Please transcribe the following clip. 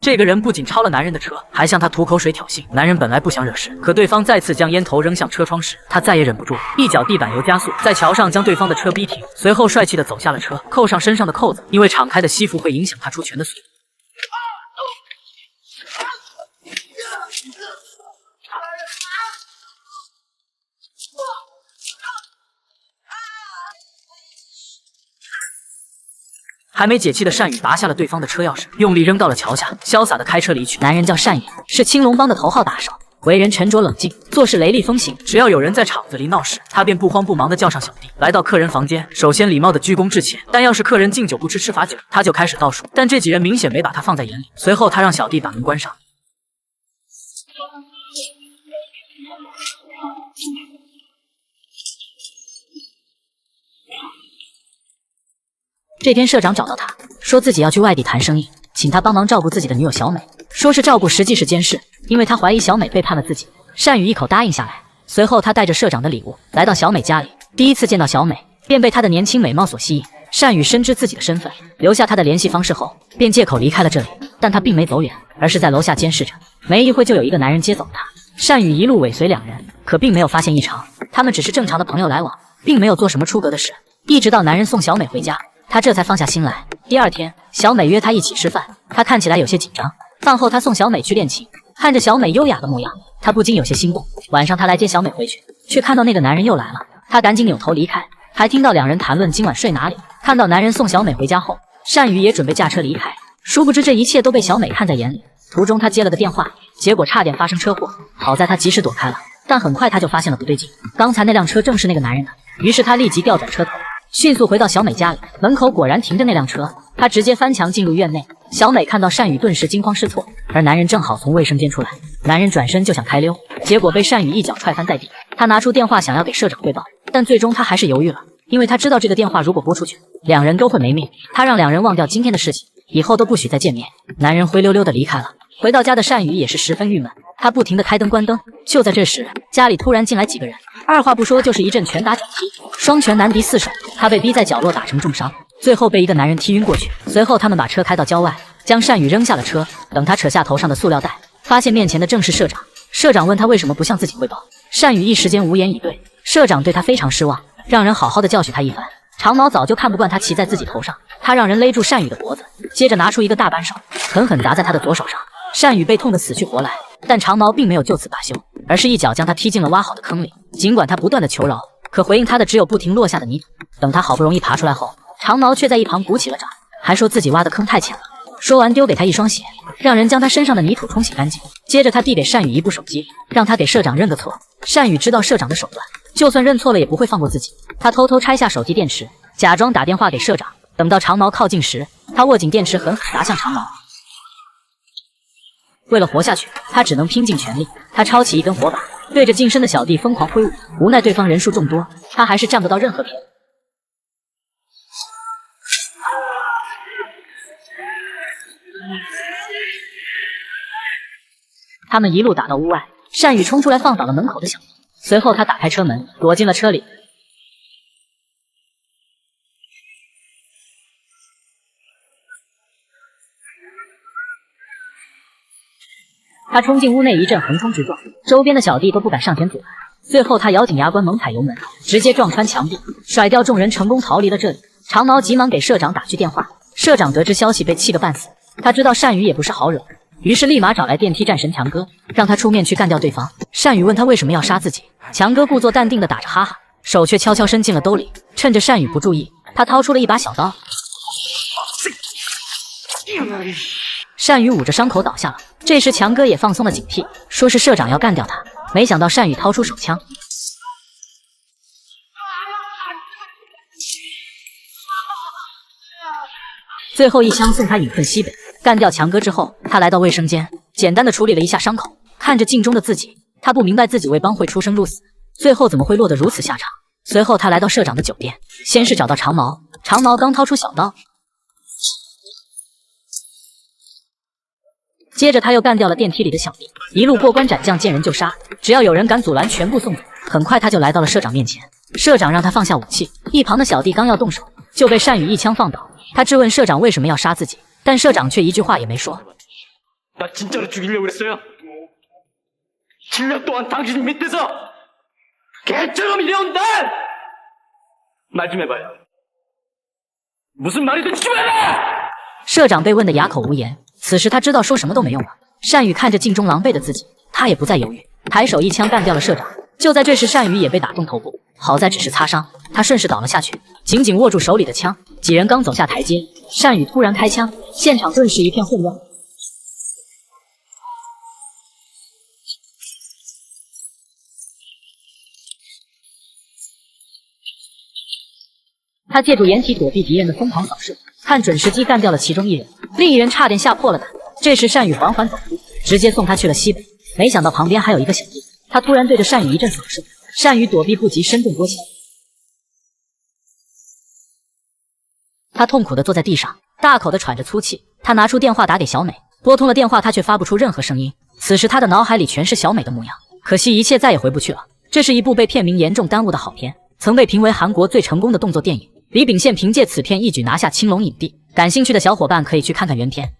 这个人不仅抄了男人的车，还向他吐口水挑衅。男人本来不想惹事，可对方再次将烟头扔向车窗时，他再也忍不住，一脚地板油加速，在桥上将对方的车逼停，随后帅气的走下了车，扣上身上的扣子，因为敞开的西服会影响他出拳的速度。还没解气的单宇拔下了对方的车钥匙，用力扔到了桥下，潇洒的开车离去。男人叫单宇，是青龙帮的头号打手，为人沉着冷静，做事雷厉风行。只要有人在厂子里闹事，他便不慌不忙地叫上小弟，来到客人房间，首先礼貌地鞠躬致歉。但要是客人敬酒不吃吃罚酒，他就开始倒数。但这几人明显没把他放在眼里。随后他让小弟把门关上。这天社长找到他，说自己要去外地谈生意，请他帮忙照顾自己的女友小美，说是照顾，实际是监视，因为他怀疑小美背叛了自己。单宇一口答应下来。随后他带着社长的礼物来到小美家里，第一次见到小美，便被她的年轻美貌所吸引。单宇深知自己的身份，留下她的联系方式后，便借口离开了这里。但他并没走远，而是在楼下监视着。没一会就有一个男人接走了他，单宇一路尾随两人，可并没有发现异常，他们只是正常的朋友来往，并没有做什么出格的事。一直到男人送小美回家，他这才放下心来。第二天，小美约他一起吃饭，他看起来有些紧张。饭后，他送小美去练琴，看着小美优雅的模样，他不禁有些心动。晚上，他来接小美回去，却看到那个男人又来了，他赶紧扭头离开，还听到两人谈论今晚睡哪里。看到男人送小美回家后，单宇也准备驾车离开，殊不知这一切都被小美看在眼里。途中，他接了个电话，结果差点发生车祸，好在他及时躲开了。但很快他就发现了不对劲，刚才那辆车正是那个男人的，于是他立即调转车头，迅速回到小美家里，门口果然停着那辆车，他直接翻墙进入院内。小美看到单宇，顿时惊慌失措，而男人正好从卫生间出来，男人转身就想开溜，结果被单宇一脚踹翻在地。他拿出电话想要给社长汇报，但最终他还是犹豫了，因为他知道这个电话如果拨出去，两人都会没命。他让两人忘掉今天的事情，以后都不许再见面。男人灰溜溜的离开了。回到家的单宇也是十分郁闷，他不停地开灯关灯。就在这时，家里突然进来几个人，二话不说就是一阵拳打脚踢，双拳难敌四手。他被逼在角落打成重伤，最后被一个男人踢晕过去。随后他们把车开到郊外，将单宇扔下了车。等他扯下头上的塑料袋，发现面前的正是社长。社长问他为什么不向自己汇报，单宇一时间无言以对。社长对他非常失望，让人好好的教训他一番。长毛早就看不惯他骑在自己头上，他让人勒住单宇的脖子，接着拿出一个大扳手，狠狠砸在他的左手上。单宇被痛得死去活来，但长毛并没有就此罢休，而是一脚将他踢进了挖好的坑里。尽管他不断的求饶，可回应他的只有不停落下的泥土。等他好不容易爬出来后，长毛却在一旁鼓起了掌，还说自己挖的坑太浅了。说完丢给他一双鞋，让人将他身上的泥土冲洗干净。接着他递给单宇一部手机，让他给社长认个错。单宇知道社长的手段，就算认错了也不会放过自己。他偷偷拆下手机电池，假装打电话给社长。等到长毛靠近时，他握紧电池狠狠砸向长毛。为了活下去，他只能拼尽全力。他抄起一根火把，对着近身的小弟疯狂挥舞。无奈对方人数众多，他还是占不到任何便宜。他们一路打到屋外，单宇冲出来放倒了门口的小弟，随后他打开车门，躲进了车里。他冲进屋内，一阵横冲直撞，周边的小弟都不敢上前阻拦。最后他咬紧牙关，猛踩油门，直接撞穿墙壁，甩掉众人，成功逃离了这里。长毛急忙给社长打去电话，社长得知消息被气个半死，他知道单宇也不是好惹，于是立马找来电梯战神强哥，让他出面去干掉对方。单宇问他为什么要杀自己，强哥故作淡定的打着哈哈，手却悄悄伸进了兜里，趁着单宇不注意，他掏出了一把小刀。单宇捂着伤口倒下了。这时强哥也放松了警惕，说是社长要干掉他。没想到单宇掏出手枪，最后一枪送他隐遁西北。干掉强哥之后，他来到卫生间，简单的处理了一下伤口，看着镜中的自己，他不明白自己为帮会出生入死，最后怎么会落得如此下场。随后他来到社长的酒店，先是找到长毛，长毛刚掏出小刀，接着他又干掉了电梯里的小弟，一路过关斩将，见人就杀，只要有人敢阻拦，全部送走。很快他就来到了社长面前，社长让他放下武器，一旁的小弟刚要动手，就被单宇一枪放倒。他质问社长为什么要杀自己，但社长却一句话也没说。나 진짜로 죽이려고 그랬어요. 7년 동안 당신 밑에서 개처럼 일해온 날! 말 좀 해봐요. 무슨 말이든 지워라! 社长被问得哑口无言，此时他知道说什么都没用了。单宇看着镜中狼狈的自己，他也不再犹豫，抬手一枪干掉了社长。就在这时，单宇也被打中头部，好在只是擦伤，他顺势倒了下去，紧紧握住手里的枪。几人刚走下台阶，单宇突然开枪，现场顿时一片混乱。他借助掩体躲避敌人的疯狂扫射，看准时机干掉了其中一人，另一人差点吓破了胆。这时单宇缓缓走出，直接送他去了西北。没想到旁边还有一个小弟，他突然对着单宇一阵扫射，单宇躲避不及，身中多枪。他痛苦地坐在地上，大口地喘着粗气。他拿出电话打给小美，拨通了电话，他却发不出任何声音。此时他的脑海里全是小美的模样，可惜一切再也回不去了。这是一部被片名严重耽误的好片，曾被评为韩国最成功的动作电影。李秉宪凭借此片一举拿下青龙影帝，感兴趣的小伙伴可以去看看原片。